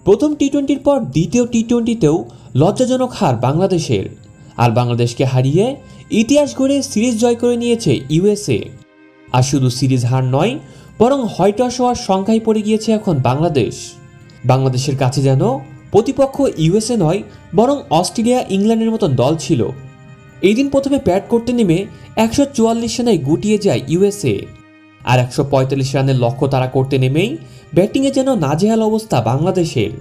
প্রথম টি-20-র পর দ্বিতীয় টি-20তেও লজ্জাজনক হার বাংলাদেশের। আর বাংলাদেশকে হারিয়ে ইতিহাস গড়ে সিরিজ জয় করে নিয়েছে ইউএসএ। আর শুধু সিরিজ হার নয়, বরং হোয়াইট ওয়াশ হওয়ার সংখ্যায় পড়ে গিয়েছে এখন বাংলাদেশ। বাংলাদেশের কাছে যেন প্রতিপক্ষ ইউএসএ নয়, বরং অস্ট্রেলিয়া, ইংল্যান্ডের মতো দল ছিল। এই দিন প্রথমে ব্যাট করতে নেমে 144 রানে গুটিয়ে যায় ইউএসএ। আর 145 রানের লক্ষ্য তারা করতে নেমেই ব্যাটিংয়ে যেন নাজেহাল অবস্থা বাংলাদেশের।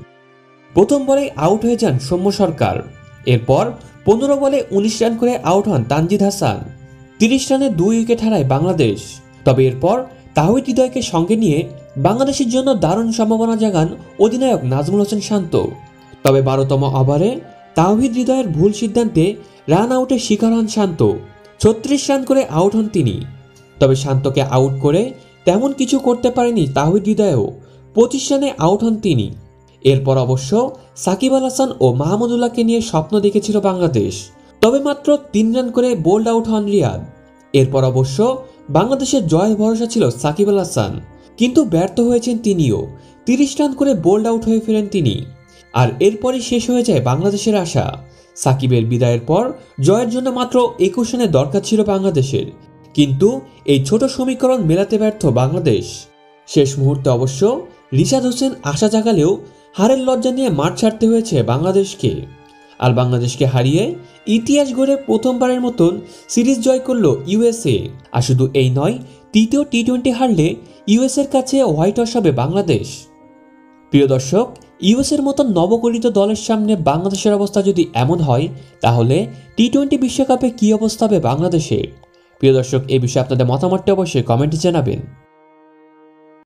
প্রথম বলে আউট হয়ে যান সৌম্য সরকার। এরপর 15 বলে 19 রান করে আউট হন তানজিদ হাসান। 30 রানে 2 উইকেট হারায় বাংলাদেশ। তবে এরপর তাওহিদ হৃদয়কে সঙ্গে নিয়ে বাংলাদেশের জন্য দারুণ সম্ভাবনা জাগান অধিনায়ক নাজমুল হোসেন শান্ত। তবে 12তম ওভারে তাওহিদ হৃদয়ের ভুল সিদ্ধান্তে রান আউটের শিকার হন শান্ত। 36 রান করে আউট হন তিনি। তবে শান্তকে আউট করে তেমন কিছু করতে পারেনি তাওহিদ হৃদয়ও। 25 রানে আউট হন তিনি। এরপর অবশ্য সাকিব আল হাসান ও মাহমুদুল্লাহকে নিয়ে স্বপ্ন দেখেছিল বাংলাদেশ। তবে মাত্র 3 রান করে বোল্ড আউট হন রিয়াদ। এরপর অবশ্য বাংলাদেশের জয়ের ভরসা ছিল সাকিব আল হাসান, কিন্তু ব্যর্থ হয়েছেন তিনিও। 30 রান করে বোল্ড আউট হয়ে ফেরেন তিনি। আর এরপরই শেষ হয়ে যায় বাংলাদেশের আশা। সাকিবের বিদায়ের পর জয়ের জন্য মাত্র 21 রানের দরকার ছিল বাংলাদেশের, কিন্তু এই ছোট সমীকরণ মেলাতে ব্যর্থ বাংলাদেশ। শেষ মুহূর্তে অবশ্য রিশাদ হোসেন আশা জাগালেও হারের লজ্জা নিয়ে মাঠ ছাড়তে হয়েছে বাংলাদেশকে। আর বাংলাদেশকে হারিয়ে ইতিহাস গড়ে প্রথমবারের মতন সিরিজ জয় করল ইউএসএ। আর শুধু এই নয়, তৃতীয় টি-20 হারলে ইউএসএর কাছে হোয়াইট ওয়াশ হবে বাংলাদেশ। প্রিয় দর্শক, ইউএসএর মতন নবগঠিত দলের সামনে বাংলাদেশের অবস্থা যদি এমন হয়, তাহলে টি-20 বিশ্বকাপে কী অবস্থা হবে বাংলাদেশের? প্রিয় দর্শক, এই বিষয়ে আপনাদের মতামতটা অবশ্যই কমেন্টে জানাবেন।